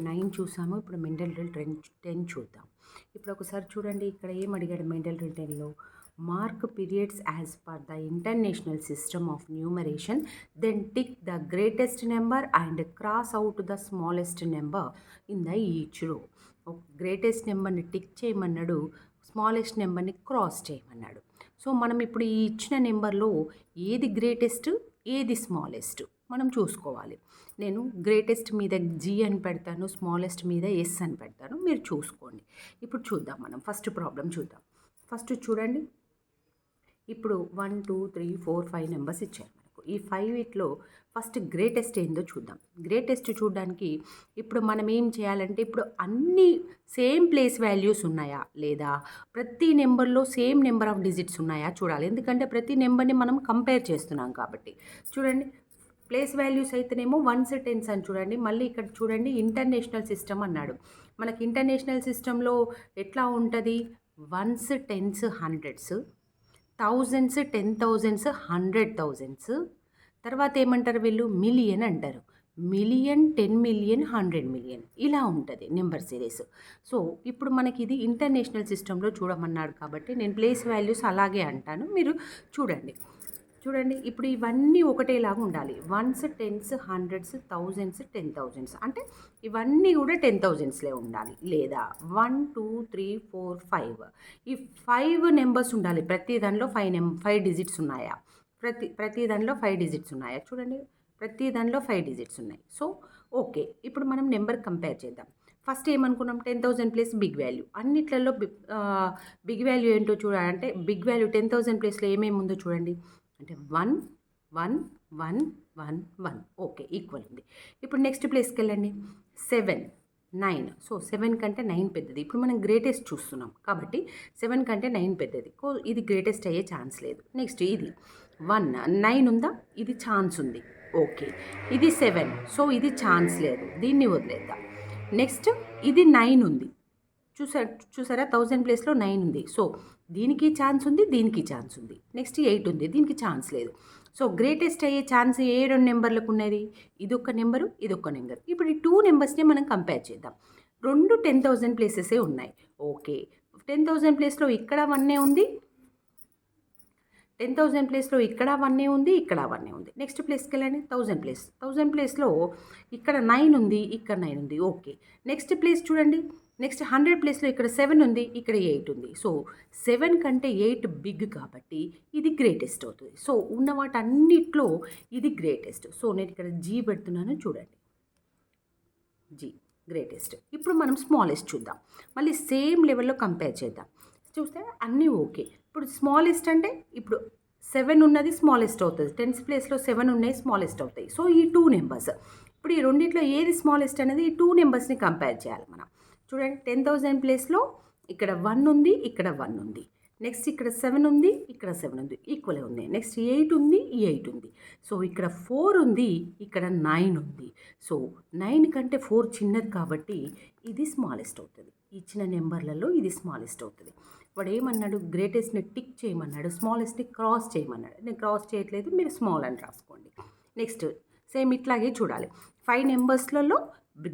9 చూసాము. ఇప్పుడు mental drill 10 చూద్దాం. ఇప్పుడు ఒకసారి చూడండి, ఇక్కడ ఏం అడిగాడు మెంటల్ డ్రిల్ 10లో? Mark periods as per the international system of numeration, then tick the greatest number and cross out the smallest number in the each row. Greatest నెంబర్ని టిక్ చేయమన్నాడు, స్మాలెస్ట్ నెంబర్ని క్రాస్ చేయమన్నాడు. సో మనం ఇప్పుడు ఈ ఇచ్చిన నెంబర్లో ఏది గ్రేటెస్ట్, ఏది స్మాలెస్ట్ మనం చూసుకోవాలి. నేను గ్రేటెస్ట్ మీద జీ అని పెడతాను, స్మాలెస్ట్ మీద ఎస్ అని పెడతాను, మీరు చూసుకోండి. ఇప్పుడు చూద్దాం, మనం ఫస్ట్ ప్రాబ్లం చూద్దాం. ఫస్ట్ చూడండి, ఇప్పుడు 1 2 3 4 5 నెంబర్స్ ఇచ్చారు మనకు. ఈ 5 వీటిలో ఫస్ట్ గ్రేటెస్ట్ ఏందో చూద్దాం. గ్రేటెస్ట్ చూడడానికి ఇప్పుడు మనం ఏం చేయాలంటే, ఇప్పుడు అన్ని సేమ్ ప్లేస్ వాల్యూస్ ఉన్నాయా లేదా, ప్రతి నెంబర్లో సేమ్ నెంబర్ ఆఫ్ డిజిట్స్ ఉన్నాయా చూడాలి. ఎందుకంటే ప్రతి నెంబర్ని మనం కంపేర్ చేస్తున్నాం కాబట్టి. చూడండి, ప్లేస్ వాల్యూస్ అయితేనేమో వన్స్ టెన్స్ అని చూడండి. మళ్ళీ ఇక్కడ చూడండి, ఇంటర్నేషనల్ సిస్టమ్ అన్నాడు. మనకి ఇంటర్నేషనల్ సిస్టంలో ఎట్లా ఉంటుంది? Ones, tens, hundreds, thousands, 10,000s, 100,000s. తర్వాత ఏమంటారు వీళ్ళు? మిలియన్ అంటారు. మిలియన్, 10 మిలియన్, 100 మిలియన్, ఇలా ఉంటుంది నెంబర్ సిరీస్. సో ఇప్పుడు మనకి ఇది ఇంటర్నేషనల్ సిస్టంలో చూడమన్నాడు కాబట్టి నేను ప్లేస్ వాల్యూస్ అలాగే అంటాను, మీరు చూడండి. చూడండి, ఇప్పుడు ఇవన్నీ ఒకటేలాగా ఉండాలి. Once, tens, hundreds, thousands, 10,000s, అంటే ఇవన్నీ కూడా 10,000sలే ఉండాలి. లేదా 1 2 3 4 5, ఈ 5 నెంబర్స్ ఉండాలి. ప్రతి దానిలో 5 డిజిట్స్ ఉన్నాయా? ప్రతి దానిలో 5 డిజిట్స్ ఉన్నాయా? చూడండి, ప్రతి దానిలో 5 డిజిట్స్ ఉన్నాయి. సో ఓకే, ఇప్పుడు మనం నెంబర్ కంపేర్ చేద్దాం. ఫస్ట్ ఏమనుకున్నాం? 10,000 ప్లేస్ బిగ్ వాల్యూ. అన్నిట్లలో బిగ్ వాల్యూ ఏంటో చూడాలంటే, బిగ్ వాల్యూ 10,000 ప్లేస్లో ఏమేమి ఉందో చూడండి. అంటే 1 1 1 1 1, ఓకే, ఈక్వల్ ఉంది. ఇప్పుడు నెక్స్ట్ ప్లేస్కి వెళ్ళండి. 7 9. సో 7 కంటే 9 పెద్దది. ఇప్పుడు మనం గ్రేటెస్ట్ చూస్తున్నాం కాబట్టి 7 కంటే 9 పెద్దది. ఇది గ్రేటెస్ట్ అయ్యే ఛాన్స్ లేదు. నెక్స్ట్ ఇది 1 9 ఉందా? ఇది ఛాన్స్ ఉంది, ఓకే. ఇది 7, సో ఇది ఛాన్స్ లేదు, దీన్ని వదిలేద్దాం. నెక్స్ట్ ఇది 9 ఉంది. చూసారా 1000 ప్లేస్లో 9 ఉంది. సో దీనికి ఛాన్స్ ఉంది, దీనికి ఛాన్స్ ఉంది. నెక్స్ట్ 8 ఉంది, దీనికి ఛాన్స్ లేదు. సో గ్రేటెస్ట్ అయ్యే ఛాన్స్ ఏ 2 నెంబర్లకు ఉన్నది? ఇదొక నెంబరు, ఇదొక నెంబర్. ఇప్పుడు ఈ 2 నెంబర్స్ని మనం కంపేర్ చేద్దాం. రెండు 10,000 ప్లేసెసే ఉన్నాయి, ఓకే. 10,000 ప్లేస్లో ఇక్కడ 1 ఉంది, 10,000 ప్లేస్లో ఇక్కడ 1 ఉంది, ఇక్కడ 1 ఉంది. నెక్స్ట్ ప్లేస్కి వెళ్ళండి. 1000 ప్లేస్లో ఇక్కడ 9 ఉంది, ఇక్కడ 9 ఉంది, ఓకే. నెక్స్ట్ ప్లేస్ చూడండి. నెక్స్ట్ 100 ప్లేస్లో ఇక్కడ 7 ఉంది, ఇక్కడ 8 ఉంది. సో 7 కంటే 8 బిగ్ కాబట్టి ఇది గ్రేటెస్ట్ అవుతుంది. సో ఉన్న వాటన్నిట్లో ఇది గ్రేటెస్ట్. సో నేను ఇక్కడ జీ పెడుతున్నాను, చూడండి, జీ గ్రేటెస్ట్. ఇప్పుడు మనం స్మాలెస్ట్ చూద్దాం. మళ్ళీ సేమ్ లెవెల్లో కంపేర్ చేద్దాం. చూస్తే అన్నీ ఓకే. ఇప్పుడు స్మాలెస్ట్ అంటే ఇప్పుడు 7 ఉన్నది స్మాలెస్ట్ అవుతుంది. 10th ప్లేస్లో 7 ఉన్నాయి, స్మాలెస్ట్ అవుతాయి. సో ఈ 2 నెంబర్స్, ఇప్పుడు ఈ రెండిట్లో ఏది స్మాలెస్ట్ అనేది ఈ 2 నెంబర్స్ని కంపేర్ చేయాలి మనం. చూడండి, 10,000 ప్లేస్లో ఇక్కడ 1 ఉంది, ఇక్కడ 1 ఉంది. నెక్స్ట్ ఇక్కడ 7 ఉంది, ఇక్కడ 7 ఉంది, ఈక్వల్ ఉంది. నెక్స్ట్ 8 ఉంది, ఈ 8 ఉంది. సో ఇక్కడ 4 ఉంది, ఇక్కడ 9 ఉంది. సో 9 కంటే 4 చిన్నది కాబట్టి ఇది స్మాలెస్ట్ అవుతుంది. ఇచ్చిన నెంబర్లలో ఇది స్మాలెస్ట్ అవుతుంది. వాడు ఏమన్నాడు? గ్రేటెస్ట్ని టిక్ చేయమన్నాడు, స్మాలెస్ట్ని క్రాస్ చేయమన్నాడు. నేను క్రాస్ చేయట్లేదు, మీరు స్మాల్ అని రాసుకోండి. నెక్స్ట్ సేమ్ ఇట్లాగే చూడాలి. 5 నెంబర్స్లలో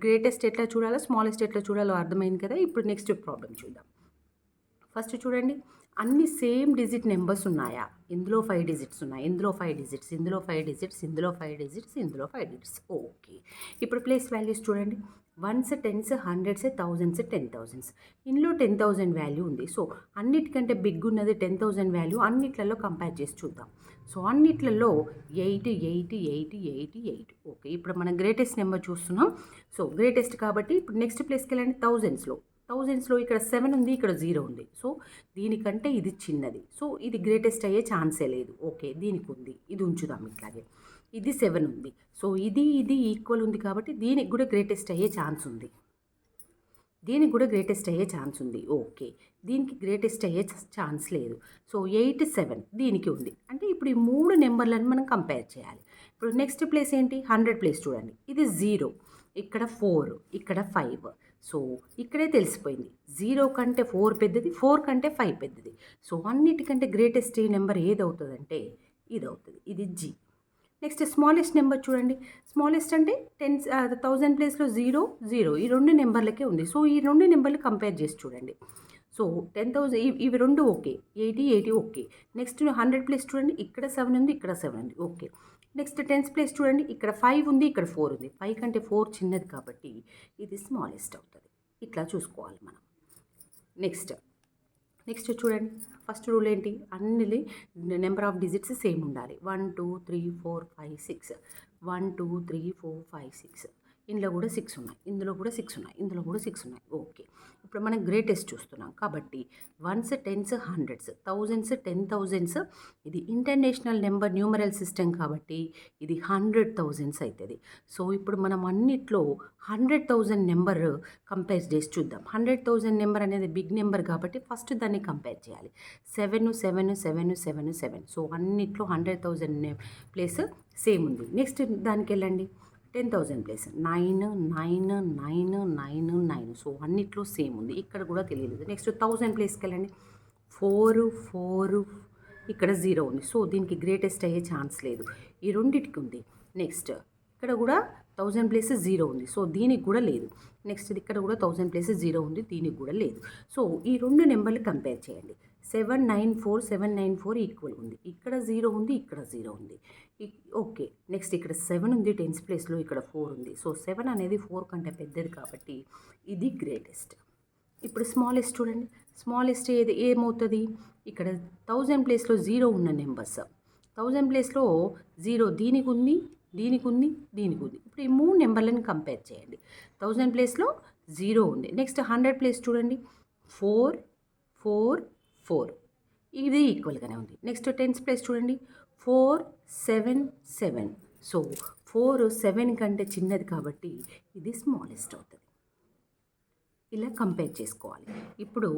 గ్రేటెస్ట్ ఎట్లా చూడాలో, స్మాలెస్ట్ ఎట్లా చూడాలో అర్థమైంది కదా. ఇప్పుడు నెక్స్ట్ ప్రాబ్లం చూద్దాం. ఫస్ట్ చూడండి, అన్ని సేమ్ డిజిట్ నెంబర్స్ ఉన్నాయా? ఇందులో 5 డిజిట్స్ ఉన్నాయి, ఇందులో 5 డిజిట్స్, ఇందులో 5 డిజిట్స్, ఇందులో 5 డిజిట్స్, ఇందులో 5 డిజిట్స్, ఓకే. ఇప్పుడు ప్లేస్ వాల్యూస్ చూడండి. Ones, tens, hundreds, thousands, 10,000s. ఇందులో 10,000 వాల్యూ ఉంది. సో అన్నిటికంటే బిగ్ ఉన్నది 10,000 వాల్యూ. అన్నిట్లలో కంపేర్ చేసి చూద్దాం. సో అన్నిట్లలో 8 8 8 8 8, ఓకే. ఇప్పుడు మనం గ్రేటెస్ట్ నెంబర్ చూస్తున్నాం. సో గ్రేటెస్ట్ కాబట్టి ఇప్పుడు నెక్స్ట్ ప్లేస్కి వెళ్ళండి. థౌజండ్స్లో ఇక్కడ 7 ఉంది, ఇక్కడ 0 ఉంది. సో దీనికంటే ఇది చిన్నది. సో ఇది గ్రేటెస్ట్ అయ్యే ఛాన్సే లేదు, ఓకే. దీనికి ఉంది, ఇది ఉంచుదాం ఇట్లాగే. ఇది 7 ఉంది. సో ఇది ఈక్వల్ ఉంది కాబట్టి దీనికి కూడా గ్రేటెస్ట్ అయ్యే ఛాన్స్ ఉంది, దీనికి కూడా గ్రేటెస్ట్ అయ్యే ఛాన్స్ ఉంది, ఓకే. దీనికి గ్రేటెస్ట్ అయ్యే ఛాన్స్ లేదు. సో 8 7 దీనికి ఉంది. అంటే ఇప్పుడు ఈ 3 నెంబర్లను మనం కంపేర్ చేయాలి. ఇప్పుడు నెక్స్ట్ ప్లేస్ ఏంటి? 100 ప్లేస్ చూడండి. ఇది 0, ఇక్కడ 4, ఇక్కడ 5. సో ఇక్కడే తెలిసిపోయింది, 0 కంటే 4 పెద్దది, 4 కంటే 5 పెద్దది. సో అన్నిటికంటే గ్రేటెస్ట్ నెంబర్ ఏది అవుతుందంటే ఇది అవుతుంది, ఇది జీ. నెక్స్ట్ స్మాలెస్ట్ నెంబర్ చూడండి. స్మాలెస్ట్ అంటే 1000 ప్లేస్లో 0 0 ఈ 2 నెంబర్లకే ఉంది. సో ఈ 2 నెంబర్లు కంపేర్ చేసి చూడండి. సో 10,000 ఇవి 2 ఓకే. 80 80 ఓకే. నెక్స్ట్ 100 ప్లేస్ చూడండి. ఇక్కడ 7 ఉంది, ఇక్కడ 7 ఉంది. ఓకే. నెక్స్ట్ 10th ప్లేస్ చూడండి. ఇక్కడ 5 ఉంది, ఇక్కడ 4 ఉంది. 5 కంటే 4 చిన్నది కాబట్టి ఇది స్మాలెస్ట్ అవుతుంది. ఇట్లా చూసుకోవాలి మనం. నెక్స్ట్ చూడండి. ఫస్ట్ రూల్ ఏంటి? అన్ని నెంబర్ ఆఫ్ డిజిట్స్ సేమ్ ఉండాలి. 1 2 3 4 5 6 1 2 3 4 5 6 ఇందులో కూడా 6 ఉన్నాయి, ఇందులో కూడా 6 ఉన్నాయి, ఇందులో కూడా 6 ఉన్నాయి. ఓకే. ఇప్పుడు మనం గ్రేటెస్ట్ చూస్తున్నాం కాబట్టి 1s 10s 100s 1000s 10,000s ఇది ఇంటర్నేషనల్ నెంబర్ న్యూమరల్ సిస్టమ్ కాబట్టి ఇది 100,000s అవుతుంది. సో ఇప్పుడు మనం అన్నిట్లో 100,000 నెంబర్ కంపేర్ చేసి చూద్దాం. 100,000 నెంబర్ అనేది బిగ్ నెంబర్ కాబట్టి ఫస్ట్ దాన్ని కంపేర్ చేయాలి. 7 7 7 7 7 సో అన్నిట్లో 100,000 ప్లేస్ సేమ్ ఉంది. నెక్స్ట్ దానికి వెళ్ళండి. 10,000 ప్లేస్ 9 9 9 9 9 సో అన్నిట్లో సేమ్ ఉంది. ఇక్కడ కూడా తెలియలేదు. నెక్స్ట్ 1000 ప్లేస్కి వెళ్ళండి. 4 4 ఇక్కడ 0 ఉంది. సో దీనికి గ్రేటెస్ట్ అయ్యే ఛాన్స్ లేదు. ఈ రెండిటికి ఉంది. నెక్స్ట్ ఇక్కడ కూడా 1000 ప్లేస్ 0 ఉంది. సో దీనికి కూడా లేదు. నెక్స్ట్ ఇక్కడ కూడా 1000 ప్లేస్ 0 ఉంది. దీనికి కూడా లేదు. సో ఈ రెండు నెంబర్లు కంపేర్ చేయండి. 794 794 ఈక్వల్ ఉంది. ఇక్కడ 0 ఉంది, ఇక్కడ 0 ఉంది. ఓకే. నెక్స్ట్ ఇక్కడ 7 ఉంది 10th ప్లేస్లో, ఇక్కడ 4 ఉంది. సో 7 అనేది 4 కంటే పెద్దది కాబట్టి ఇది గ్రేటెస్ట్. ఇప్పుడు స్మాలెస్ట్ చూడండి. స్మాలెస్ట్ ఏమవుతుంది? ఇక్కడ 1000 ప్లేస్లో 0 ఉన్న నెంబర్స్ 1000 ప్లేస్లో 0 దీనికి ఉంది, దీనికి ఉంది, దీనికి ఉంది. ఇప్పుడు ఈ 3 నెంబర్లను కంపేర్ చేయండి. 1000 ప్లేస్లో 0 ఉంది. నెక్స్ట్ 100 ప్లేస్ చూడండి. 4 4 4 ఇది ఈక్వల్గానే ఉంది. నెక్స్ట్ 10th ప్లేస్ చూడండి. 4 7 7 సో 4 7 కంటే చిన్నది కాబట్టి ఇది స్మాలెస్ట్ అవుతుంది. ఇలా కంపేర్ చేసుకోవాలి. ఇప్పుడు